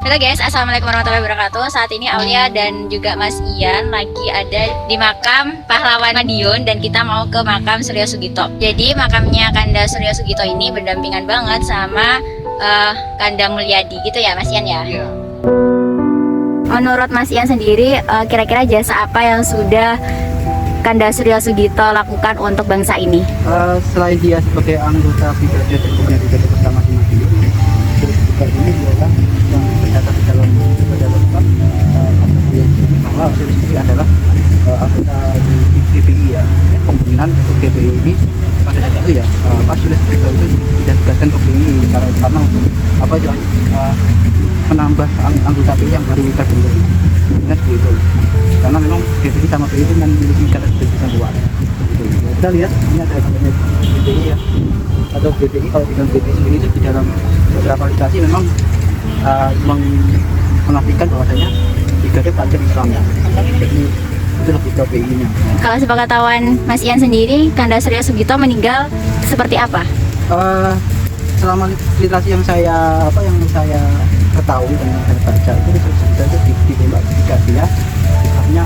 Halo guys, assalamualaikum warahmatullahi wabarakatuh. Saat ini Aulia dan juga Mas Ian lagi ada di makam pahlawan Madiun dan kita mau ke makam Suryo Sugito. Jadi makamnya Kanda Suryo Sugito ini berdampingan banget sama Kanda Mulyadi gitu ya Mas Ian ya? Iya. Menurut Mas Ian sendiri, kira-kira jasa apa yang sudah Kanda Suryo Sugito lakukan untuk bangsa ini? Selain dia sebagai anggota brigade dan kemudian brigade pertama di Madiun, terus juga ini adalah yang tercatat di dalam bahwa sendiri adalah anggota di GPI ya. Pembunuhan untuk GPI ini pada saat itu ya Pak Suryo Sugito itu tidak ditugaskan ke BI karena untuk apa itu menambah anggota BI yang baru terbentuk. Ingat begitu. Karena memang GPI sama BI itu memiliki karakteristik yang kuat. Kita lihat ini ada gambarnya GPI ya, atau GPI. Kalau di dalam GPI sendiri itu di dalam beberapa aplikasi memang menafikan bahwasanya brigade pelajar Islam ya. Jadi itu lebih ke BI-nya. Kalau sepengetahuan Mas Ian sendiri, Kanda Suryo Sugito meninggal seperti apa? Selama literasi yang saya ketahui dan yang saya baca itu sebenarnya ditembak ketika dia akhirnya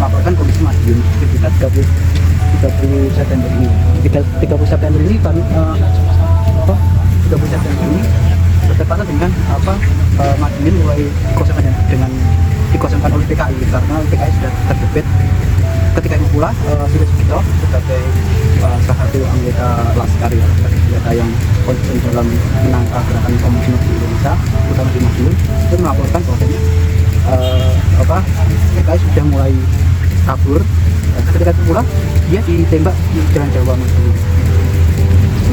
melaporkan polisi Madiun ketika 30 September ini. 30 September ini kan 30 September ini bertepatan dengan Madiun mulai dikosongkan oleh PKI karena PKI sudah terjepit. Ketika itu pula Suryo Sugito sebagai salah satu anggota Laskar ya, anggota yang konsen dalam menangkap gerakan komunis di Indonesia, terutama di Madiun, itu melaporkan bahwasanya PKI sudah mulai kabur. Ketika itu pula dia ditembak di Jalan Jawa Madiun.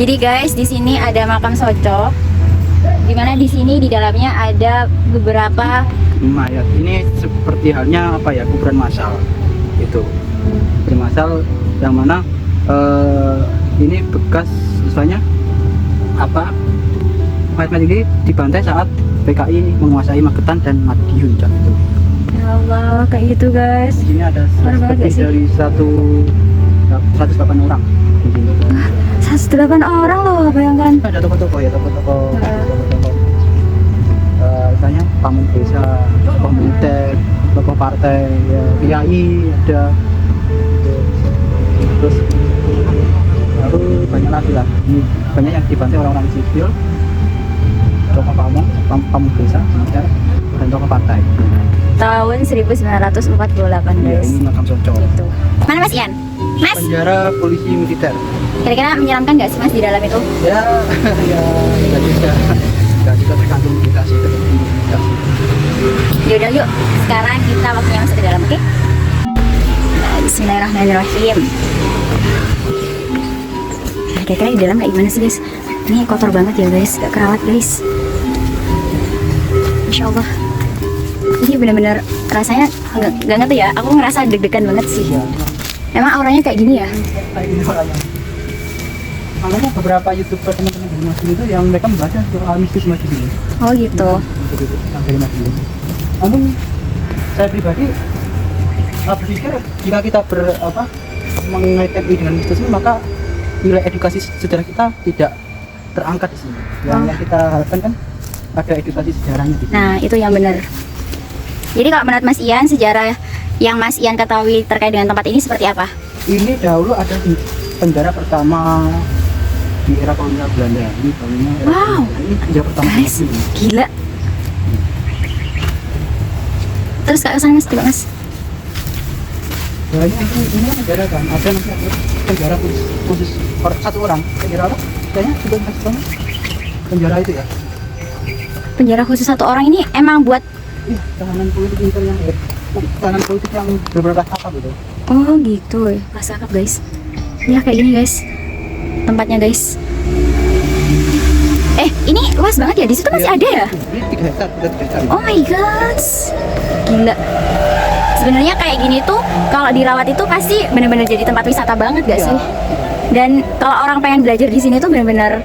Jadi guys, di sini ada makam Soco, dimana di sini di dalamnya ada beberapa mayat. Ini seperti halnya kuburan massal itu. Massal yang mana ini bekas misalnya mayat-mayat ini dibantai saat PKI menguasai Magetan dan Madiun itu. Ya Allah, kayak gitu guys. Di sini ada lebih dari 108 orang di sini. 108 orang loh, bayangkan. Ada toko-toko ya, toko-toko. Misalnya pamun desa, pemutek, tokoh partai, ya, kiai ada. Terus baru banyak lagi lah. Ini banyak yang dibantai orang-orang sipil, tokoh pamung desa, dan tokoh partai. Tahun 1948 Ya, guys. ini makam Soco. Gitu. Mana Mas Ian? Mas, Penjara polisi militer. kira-kira menyeramkan nggak sih Mas di dalam itu? Ya, nggak juga tergantung kita sih, tergantung kita sih. Yaudah yuk, sekarang kita waktunya masuk ke dalam, oke? Nah, Bismillahirrahmanirrahim. Nah, kira-kira di dalam kayak gimana sih guys? Ini kotor banget ya guys, gak kerawat guys. Insya Allah. Ini bener-bener rasanya nggak ngerti ya. Aku ngerasa deg-degan banget sih. Emang auranya kayak gini ya? Kayak gini orangnya. Makanya beberapa YouTuber teman-teman dari Madiun itu yang mereka membaca soal mistis Madiun. Oh gitu. Yang dari Madiun. Namun saya pribadi berpikir jika kita mengaitkan ini dengan mistis maka nilai edukasi sejarah kita tidak terangkat di sini. Yang kita harapkan kan ada edukasi sejarahnya di sini. Nah itu yang benar. Jadi kalau menurut Mas Ian, sejarah yang Mas Ian ketahui terkait dengan tempat ini seperti apa? Ini dahulu ada penjara pertama di era kolonial Belanda. Ini kolonial era Wow. Belanda. Ini penjara pertama di Guys, Madiun. gila. Terus ke sana Mas, coba Mas. Nah, ini kan penjara kan, ada nanti penjara khusus satu orang. Penjara apa? Kayaknya sudah kasih tahu. Penjara itu ya. Penjara khusus satu orang ini emang buat Tahanan politik yang beberapa tahap gitu. oh gitu ya, kelas akap guys. Ya kayak gini guys tempatnya guys. Ini luas banget ya, di situ masih ada ya? Ini 3 hektar, udah 3 hektar. Oh my gosh, gila. Sebenarnya kayak gini tuh kalau dirawat itu pasti bener-bener jadi tempat wisata banget gak Iya. sih? Dan kalau orang pengen belajar di sini tuh bener-bener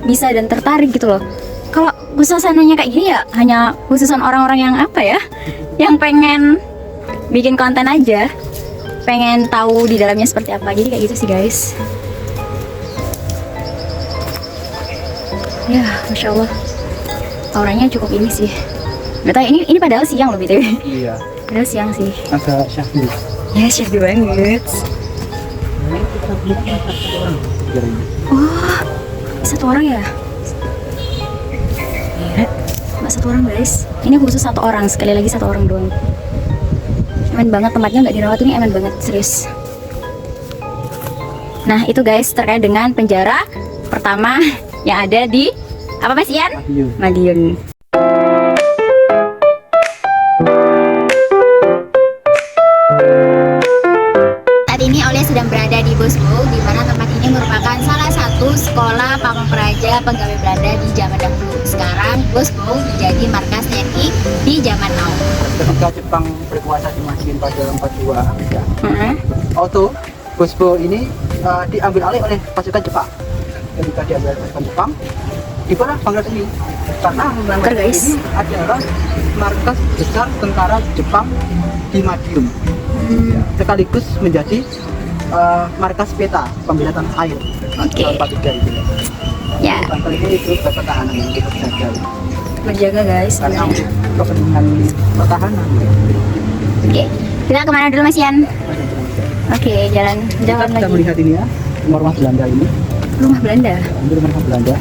bisa dan tertarik gitu loh. Kalau suasananya kayak gini ya hanya khususan orang-orang yang yang pengen bikin konten aja, pengen tahu di dalamnya seperti apa. Jadi kayak gitu sih guys. Ya, Masya Allah. auranya cukup ini sih. Gak tau, ini padahal siang loh BTW. Iya. Padahal siang sih. Agak syahdu. Ya syahdu banget. Wah, satu orang ya? Nggak satu orang guys. Ini khusus satu orang, sekali lagi satu orang doang. Aman banget tempatnya, nggak dirawat, ini aman banget, serius. Nah itu guys terkait dengan penjara pertama yang ada di apa Mas Ian? Madiun. Saat ini Aulia sedang berada di Bosbou, di mana tempat ini merupakan salah satu sekolah pamong praja pegawai Belanda di zaman dahulu. Sekarang Bosbou menjadi markas TNI di zaman now. Ketika Jepang berkuasa di Madiun pada 42 ya. Auto Bosbou ini diambil alih oleh pasukan Jepang. Ketika diambil oleh pasukan Jepang, di mana bangker ini? Karena Bangker, guys. ini adalah markas besar tentara Jepang di Madiun. Ya, sekaligus menjadi markas peta pembela tanah air. Oke. Itu. Ya, Bangker ini itu pertahanan yang kita jaga. menjaga guys. Karena Sebenarnya. untuk kepentingan pertahanan. Oke, kita kemana dulu Mas Ian? Oke, jalan Kita lagi. melihat ini ya, rumah Belanda ini. Rumah Belanda. Ini rumah Belanda.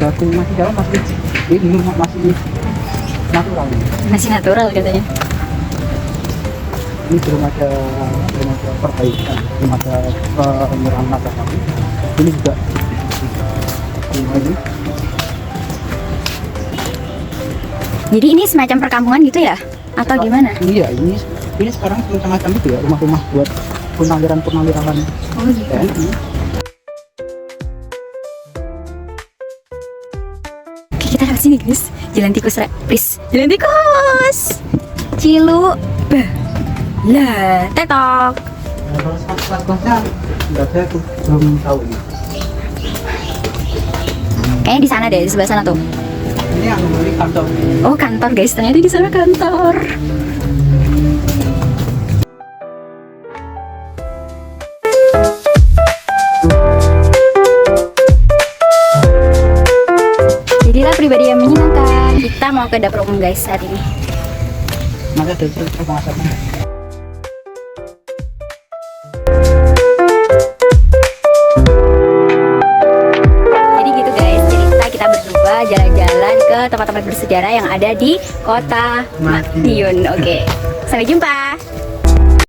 Batu masih dalam masih ini masih natural. Masih natural katanya. Ini belum ada perbaikan, belum ada penyerahan matahari. Ini juga ini. Jadi ini semacam perkampungan gitu ya? Atau gimana? Iya, ini sekarang semacam itu ya, rumah-rumah buat purnawiran Oh gitu. TNI. Oke, kita lewat sini guys. Jalan tikus, please. Jalan tikus. Cilu. Bah. Lah, tetok. Kalau kelas-kelasnya enggak, saya tuh belum tahu ini. Kayaknya di sana deh, di sebelah sana tuh. Ini yang memiliki kantor. Oh kantor guys, ternyata di sana kantor. Jadilah pribadi yang menyenangkan. Kita mau ke dapur umum guys saat ini. Maka dari situ pengasapnya. Jadi gitu guys, cerita kita berdua jalan-jalan ke tempat-tempat bersejarah yang ada di kota Madiun. Oke, sampai jumpa.